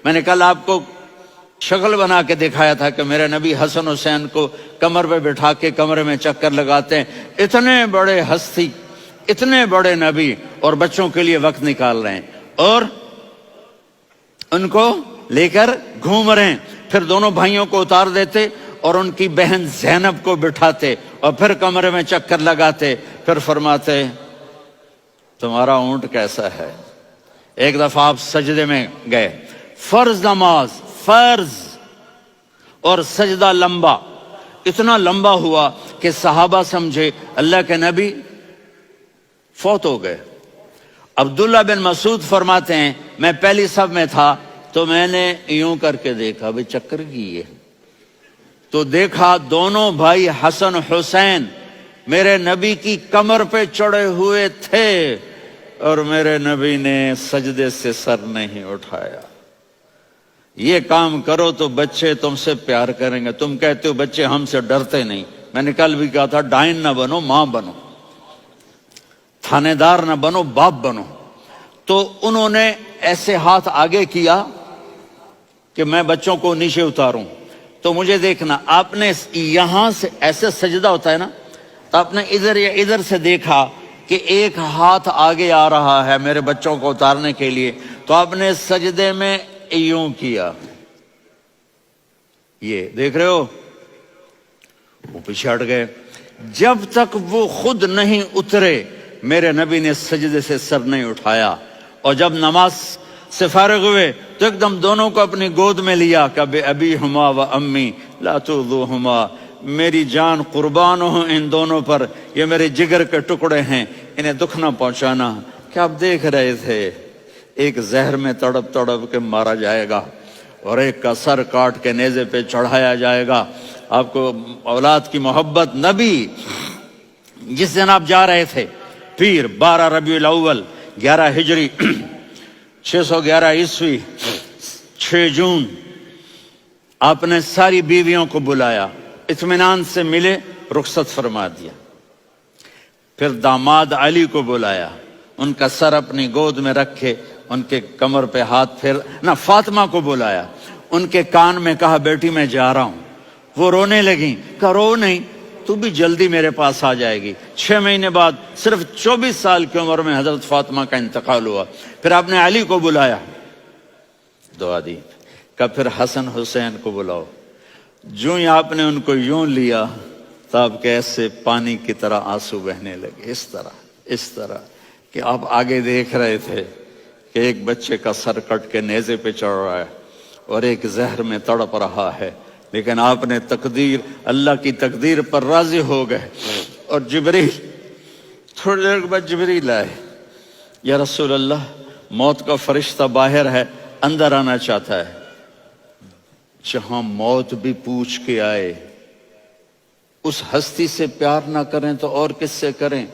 میں نے کل آپ کو شکل بنا کے دکھایا تھا کہ میرے نبی حسن حسین کو کمر پہ بٹھا کے کمرے میں چکر لگاتے ہیں. اتنے بڑے ہستی، اتنے بڑے نبی، اور بچوں کے لیے وقت نکال رہے ہیں اور ان کو لے کر گھوم رہے ہیں. پھر دونوں بھائیوں کو اتار دیتے اور ان کی بہن زینب کو بٹھاتے اور پھر کمرے میں چکر لگاتے. پھر فرماتے تمہارا اونٹ کیسا ہے. ایک دفعہ آپ سجدے میں گئے، فرض نماز، فرض، اور سجدہ لمبا، اتنا لمبا ہوا کہ صحابہ سمجھے اللہ کے نبی فوت ہو گئے. عبداللہ بن مسعود فرماتے ہیں میں پہلی صف میں تھا تو میں نے یوں کر کے دیکھا، بھئی چکر کیے تو دیکھا دونوں بھائی حسن حسین میرے نبی کی کمر پہ چڑھے ہوئے تھے اور میرے نبی نے سجدے سے سر نہیں اٹھایا. یہ کام کرو تو بچے تم سے پیار کریں گے. تم کہتے ہو بچے ہم سے ڈرتے نہیں. میں نے کل بھی کہا تھا ڈائن نہ بنو، ماں بنو، تھانے دار نہ بنو، باپ بنو. تو انہوں نے ایسے ہاتھ آگے کیا کہ میں بچوں کو نیچے اتاروں. تو مجھے دیکھنا، آپ نے یہاں سے ایسے سجدہ ہوتا ہے نا، تو آپ نے ادھر یا ادھر سے دیکھا کہ ایک ہاتھ آگے آ رہا ہے میرے بچوں کو اتارنے کے لیے، تو آپ نے سجدے میں یوں کیا. یہ دیکھ رہے ہو، وہ پیچھے ہٹ گئے. جب تک وہ خود نہیں اترے میرے نبی نے سجدے سے سر نہیں اٹھایا. اور جب نماز سے فارغ ہوئے تو ایک دم دونوں کو اپنی گود میں لیا کہ بے ابی ہما و امی لا تؤذوہما، میری جان قربان ہو ان دونوں پر، یہ میرے جگر کے ٹکڑے ہیں، انہیں دکھ نہ پہنچانا. کیا آپ دیکھ رہے تھے ایک زہر میں تڑپ تڑپ کے مارا جائے گا اور ایک کا سر کاٹ کے نیزے پہ چڑھایا جائے گا. آپ کو اولاد کی محبت. نبی جس دن آپ جا رہے تھے پیر 12 ربیع الاول 11 ہجری 611 عیسوی 6 جون، آپ نے ساری بیویوں کو بلایا، اطمینان سے ملے، رخصت فرما دیا. پھر داماد علی کو بلایا، ان کا سر اپنی گود میں رکھے، ان کے کمر پہ ہاتھ پھیر نہ. فاطمہ کو بلایا، ان کے کان میں کہا بیٹی میں جا رہا ہوں. وہ رونے لگیں، کہا رو نہیں، تو بھی جلدی میرے پاس آ جائے گی. 6 مہینے بعد صرف 24 سال کی عمر میں حضرت فاطمہ کا انتقال ہوا. پھر آپ نے علی کو بلایا، دعا دی. کہا پھر حسن حسین کو بلاؤ. جو ہی آپ نے ان کو یوں لیا تو آپ کے ایسے پانی کی طرح آنسو بہنے لگے. اس طرح کہ آپ آگے دیکھ رہے تھے کہ ایک بچے کا سر کٹ کے نیزے پہ چڑھ رہا ہے اور ایک زہر میں تڑپ رہا ہے، لیکن آپ نے تقدیر، اللہ کی تقدیر پر راضی ہو گئے. اور جبریل تھوڑی دیر کے بعد جبریل آئے، یا رسول اللہ موت کا فرشتہ باہر ہے، اندر آنا چاہتا ہے. جہاں موت بھی پوچھ کے آئے، اس ہستی سے پیار نہ کریں تو اور کس سے کریں.